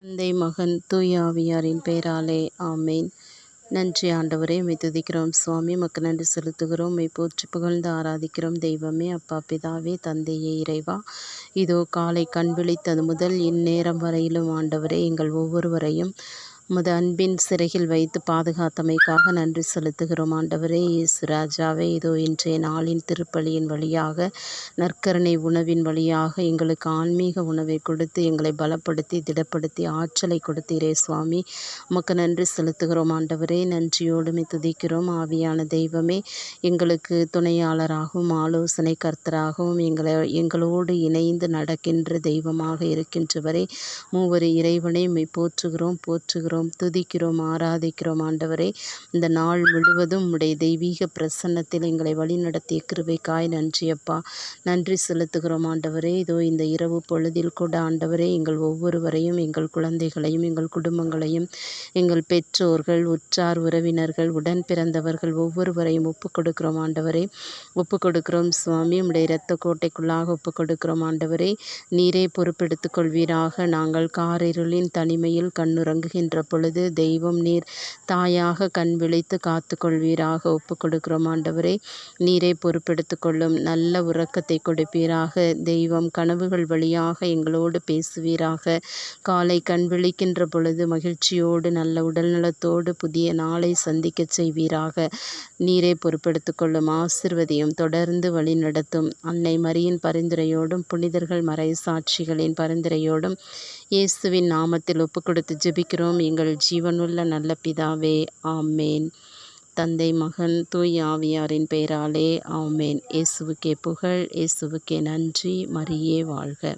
தந்தை மகன் தூய ஆவியாரின் பெயராலே ஆமேன். நன்றி ஆண்டவரே, உம்மை துதிக்கிறோம் சுவாமி. உமக்கு நன்றி செலுத்துகிறோம். உம்மை போற்றி புகழ்ந்து ஆராதிக்கிறோம் தெய்வமே. அப்பா பிதாவே, தந்தையே, இறைவா, இதோ காலை கண் விழித்தது முதல் இந்நேரம் வரையிலும் ஆண்டவரே, எங்கள் ஒவ்வொருவரையும் உமது அன்பின் சிறையில் வைத்து பாதுகாத்தமைக்காக நன்றி செலுத்துகிறோம் ஆண்டவரே. இயேசு ராஜாவே, இதோ இன்றைய நாளின் திருப்பலியின் வழியாக, நற்கருணை உணவின் வழியாக எங்களுக்கு ஆன்மீக உணவை கொடுத்து எங்களை பலப்படுத்தி திடப்படுத்தி ஆற்றலை கொடுத்தீரே சுவாமி. உமக்கு நன்றி செலுத்துகிறோம் ஆண்டவரே. நன்றியோடுமை துதிக்கிறோம். ஆவியான தெய்வமே, எங்களுக்கு துணையாளராகவும் ஆலோசனை கர்த்தராகவும் எங்களோடு இணைந்து நடக்கின்ற தெய்வமாக இருக்கின்றவரே, மூவரு இறைவனை உம்மை போற்றுகிறோம், துதிக்கிறோம், ஆராதிக்கிறோம் ஆண்டவரே. இந்த நாள் முழுவதும் உம்முடைய தெய்வீக பிரசன்னத்தில் எங்களை வழிநடத்திய கிருபைக்காய் நன்றியப்பா. நன்றி செலுத்துகிறோம் ஆண்டவரே. இதோ இந்த இரவு பொழுதில் கூட ஆண்டவரே, எங்கள் ஒவ்வொருவரையும், எங்கள் குழந்தைகளையும், எங்கள் குடும்பங்களையும், எங்கள் பெற்றோர்கள், உற்றார் உறவினர்கள், உடன் பிறந்தவர்கள் ஒவ்வொருவரையும் ஒப்புக் கொடுக்கிறோம் ஆண்டவரே. ஒப்புக் கொடுக்கிறோம் சுவாமி. உம்முடைய இரத்த கோட்டைக்குள்ளாக ஒப்புக் கொடுக்கிறோம் ஆண்டவரே. நீரே பொறுப்பெடுத்துக் கொள்வீராக. நாங்கள் காரிருளின் தனிமையில் கண்ணுறங்குகின்ற பொழுது தெய்வம் நீர் தாயாக கண் விழித்து காத்து கொள்வீராக. ஒப்புக் கொடுக்கிறோம் ஆண்டவரே. நீரே பொறுப்பெடுத்து கொள்ளும். நல்ல உறக்கத்தை கொடுப்பீராக. தெய்வம் கனவுகள் வழியாக எங்களோடு பேசுவீராக. காலை கண் விழிக்கின்ற பொழுது மகிழ்ச்சியோடு நல்ல உடல்நலத்தோடு புதிய நாளை சந்திக்க செய்வீராக. நீரே பொறுப்பெடுத்து கொள்ளும். ஆசிர்வதியும், தொடர்ந்து வழி நடத்தும். அன்னை மரியின் பரிந்துரையோடும் புனிதர்கள் மறை சாட்சிகளின் பரிந்துரையோடும் இயேசுவின் நாமத்தில் ஒப்புக் கொடுத்து ஜெபிக்கிறோம் எங்கள் ஜீவனுள்ள நல்ல பிதாவே. ஆமேன். தந்தை மகன் தூய ஆவியாரின் பெயராலே ஆமேன். இயேசுவுக்கே புகழ், இயேசுவுக்கே நன்றி. மரியே வாழ்க.